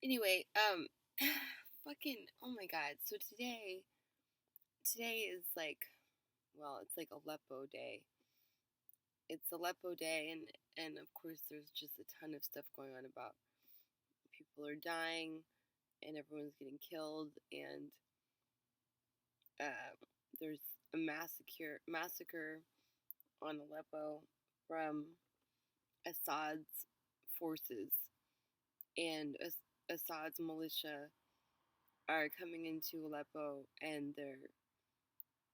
Anyway, fucking, oh my god. So today is like, well, it's like Aleppo Day. It's Aleppo Day, and of course, there's just a ton of stuff going on about people are dying and everyone's getting killed, and uh, there's a massacre on Aleppo from Assad's forces, and Assad's militia are coming into Aleppo, and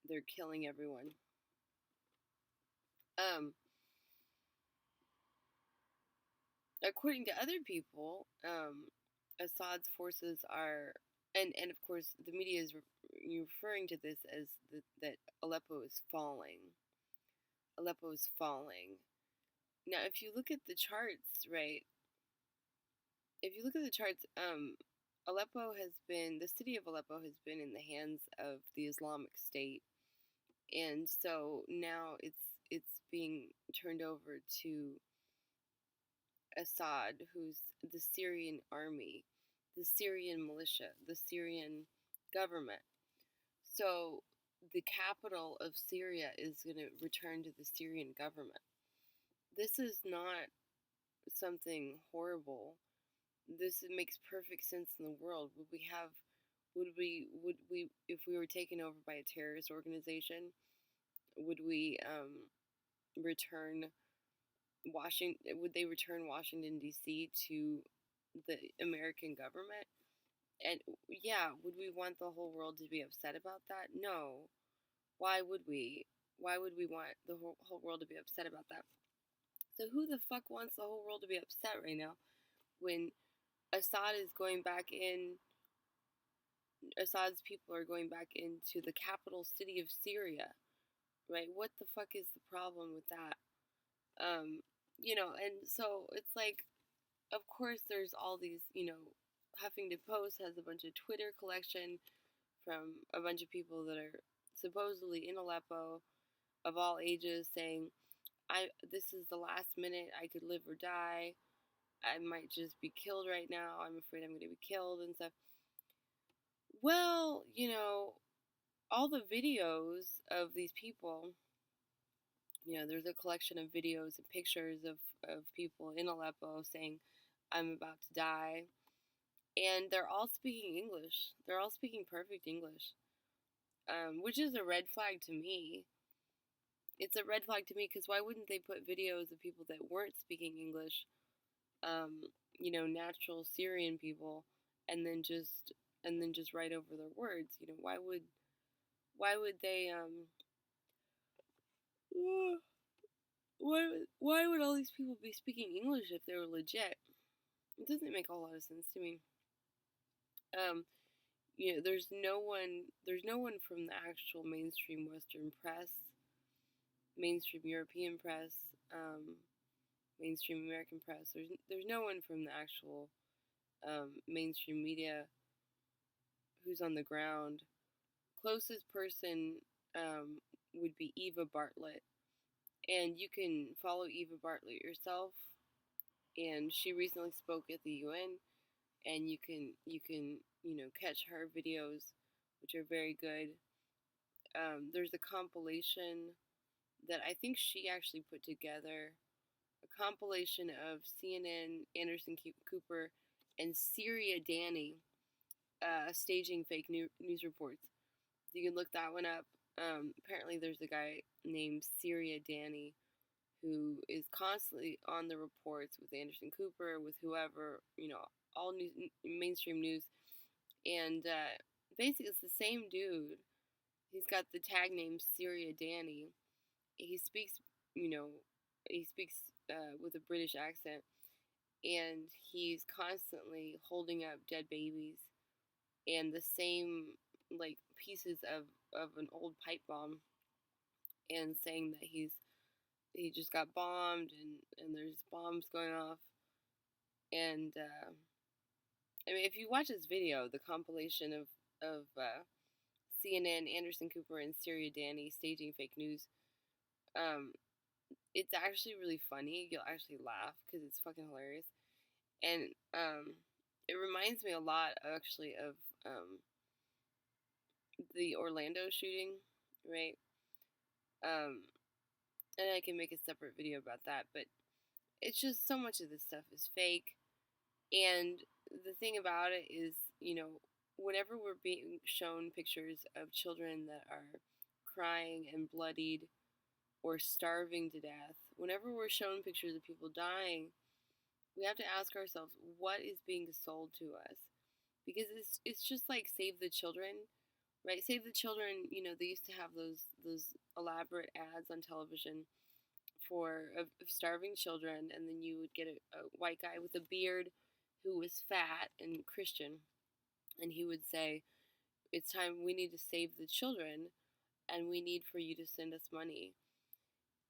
they're killing everyone. Um, According to other people, Assad's forces are, and of course the media is referring to this as that Aleppo is falling. Aleppo is falling. Now, if you look at the charts, right? If you look at the charts, the city of Aleppo has been in the hands of the Islamic State, and so now it's being turned over to Assad, who's the Syrian army, the Syrian militia, the Syrian government. So the capital of Syria is going to return to the Syrian government. This is not something horrible. This makes perfect sense in the world. Would we if we were taken over by a terrorist organization, would we return would they return Washington D.C. to the American government? And yeah, would we want the whole world to be upset about that? No. Why would we? Why would we want the whole world to be upset about that? So who the fuck wants the whole world to be upset right now when Assad is going back in? Assad's people are going back into the capital city of Syria, right? What the fuck is the problem with that? And so it's like, of course, there's all these, Huffington Post has a bunch of Twitter collection from a bunch of people that are supposedly in Aleppo of all ages saying, this is the last minute I could live or die. I might just be killed right now. I'm afraid I'm going to be killed and stuff. Well, all the videos of these people, there's a collection of videos and pictures of people in Aleppo saying, I'm about to die. And they're all speaking English. They're all speaking perfect English, which is a red flag to me. It's a red flag to me because why wouldn't they put videos of people that weren't speaking English, natural Syrian people, and then just write over their words? Why would they why would all these people be speaking English if they were legit? It doesn't make a whole lot of sense to me. There's no one from the actual mainstream Western press, mainstream European press, mainstream American press. There's no one from the actual mainstream media who's on the ground. Closest person would be Eva Bartlett, and you can follow Eva Bartlett yourself. And she recently spoke at the UN, and you can catch her videos, which are very good. There's a compilation that I think she actually put together, a compilation of CNN, Anderson Cooper, and Syria Danny staging fake news reports. You can look that one up. Apparently, there's a guy named Syria Danny who is constantly on the reports with Anderson Cooper, with whoever, all news, mainstream news. And basically, it's the same dude. He's got the tag name Syria Danny. He speaks, with a British accent, and he's constantly holding up dead babies and the same like pieces of an old pipe bomb, and saying that he just got bombed and there's bombs going off. And I mean, if you watch this video, the compilation of CNN, Anderson Cooper, and Syria Danny staging fake news, it's actually really funny. You'll actually laugh because it's fucking hilarious. And it reminds me a lot, actually, of the Orlando shooting, right? Um, and I can make a separate video about that, but it's just so much of this stuff is fake. And the thing about it is, whenever we're being shown pictures of children that are crying and bloodied or starving to death, whenever we're shown pictures of people dying, we have to ask ourselves, what is being sold to us? Because it's just like Save the Children, right? Save the Children, they used to have those elaborate ads on television of starving children, and then you would get a white guy with a beard who was fat and Christian, and he would say, "It's time, we need to save the children, and we need for you to send us money."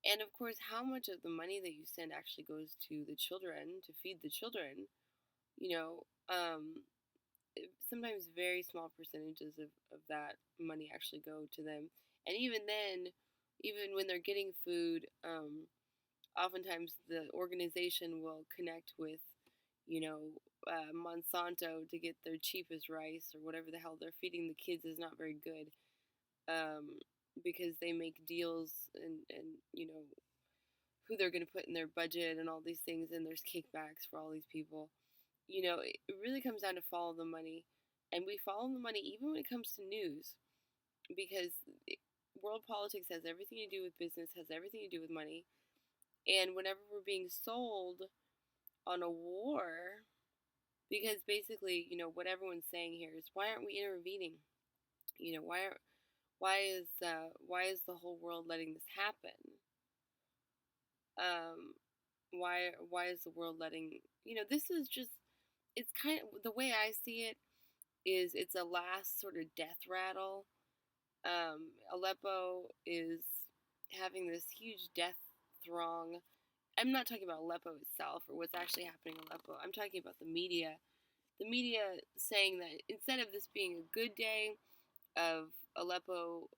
And of course, how much of the money that you send actually goes to the children to feed the children? You know, um, Sometimes very small percentages of that money actually go to them. And even then, even when they're getting food, oftentimes the organization will connect with, Monsanto to get their cheapest rice, or whatever the hell they're feeding the kids is not very good, because they make deals, and who they're going to put in their budget and all these things, and there's kickbacks for all these people. It really comes down to follow the money. And we follow the money even when it comes to news, because world politics has everything to do with business, has everything to do with money. And whenever we're being sold on a war, because basically, what everyone's saying here is, why aren't we intervening? Why is the whole world letting this happen? Why is the world letting, this is just, it's kind of, the way I see it is, it's a last sort of death rattle. Aleppo is having this huge death throng. I'm not talking about Aleppo itself or what's actually happening in Aleppo. I'm talking about the media. The media saying that instead of this being a good day of Aleppo,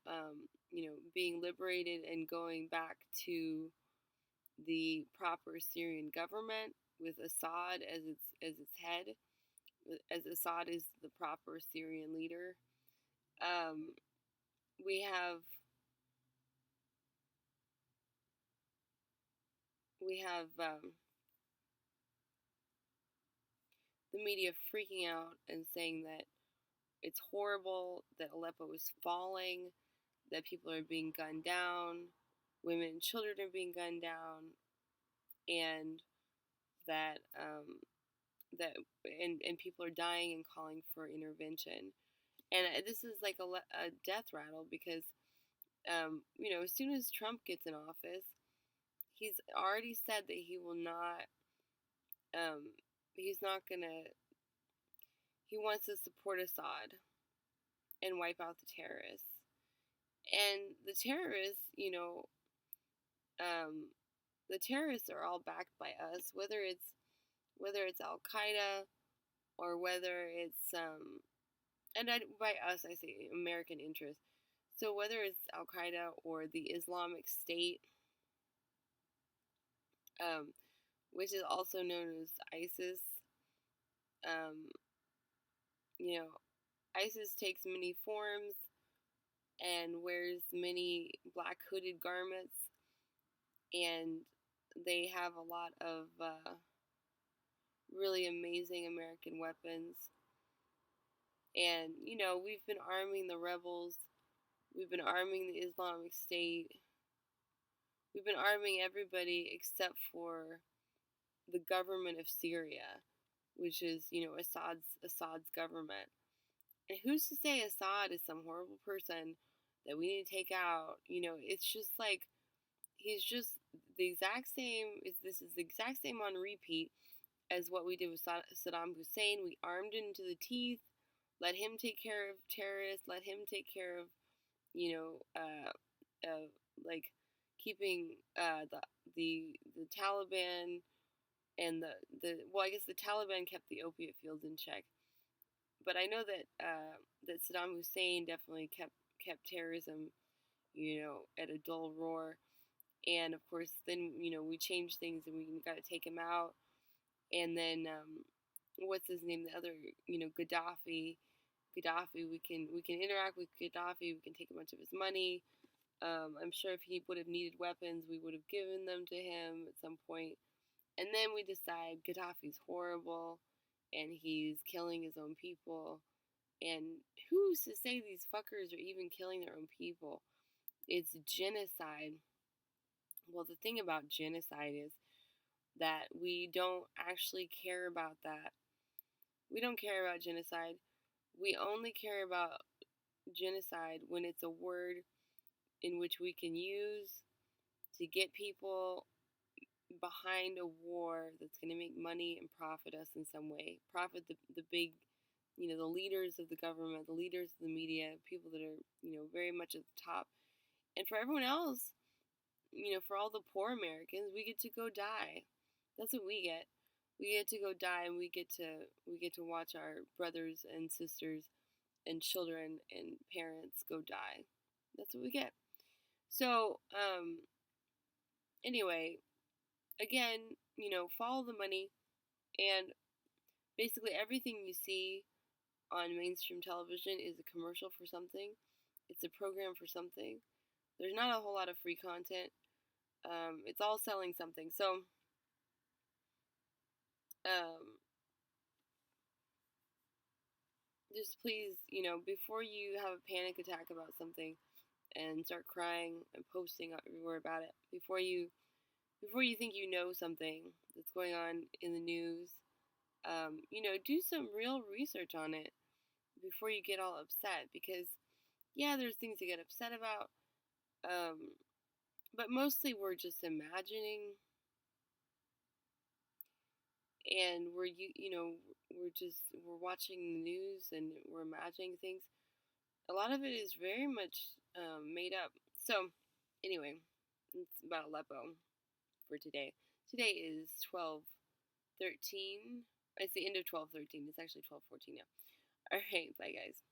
being liberated and going back to the proper Syrian government with Assad as its head, as Assad is the proper Syrian leader, we have the media freaking out and saying that it's horrible, that Aleppo is falling, that people are being gunned down, women and children are being gunned down, and that and people are dying and calling for intervention. And this is like a death rattle, because as soon as Trump gets in office, he's already said that he will not. He's not gonna. He wants to support Assad and wipe out the terrorists. And the terrorists, the terrorists are all backed by us, whether it's Al Qaeda, or whether it's by us I say American interests. So whether it's Al Qaeda or the Islamic State, which is also known as ISIS, ISIS takes many forms and wears many black hooded garments, and they have a lot of really amazing American weapons. And, we've been arming the rebels, we've been arming the Islamic State, we've been arming everybody except for the government of Syria, which is, Assad's government. And who's to say Assad is some horrible person that we need to take out? It's just like, he's just the exact same. This is the exact same on repeat as what we did with Saddam Hussein. We armed him to the teeth, let him take care of terrorists, let him take care of, like keeping the Taliban and I guess the Taliban kept the opiate fields in check. But I know that that Saddam Hussein definitely kept terrorism, at a dull roar. And of course, then we changed things and we got to take him out. And then what's his name? The other, Gaddafi. We can interact with Gaddafi. We can take a bunch of his money. I'm sure if he would have needed weapons, we would have given them to him at some point. And then we decide Gaddafi's horrible and he's killing his own people. And who's to say these fuckers are even killing their own people? It's genocide. Well, the thing about genocide is that we don't actually care about that. We don't care about genocide. We only care about genocide when it's a word in which we can use to get people behind a war that's going to make money and profit us in some way. Profit the big, the leaders of the government, the leaders of the media, people that are, very much at the top. And for everyone else, for all the poor Americans, we get to go die. That's what we get. We get to go die, and we get to watch our brothers and sisters and children and parents go die. That's what we get. So, anyway, again, follow the money, and basically everything you see on mainstream television is a commercial for something. It's a program for something. There's not a whole lot of free content. It's all selling something. So, just please, before you have a panic attack about something and start crying and posting everywhere about it, before you think you know something that's going on in the news, do some real research on it before you get all upset. Because, yeah, there's things to get upset about, but mostly we're just imagining, and we're watching the news and we're imagining things. A lot of it is very much made up. So, anyway, it's about Aleppo for today. Today is 12/13. It's the end of 12/13. It's actually 12/14 now. All right, bye guys.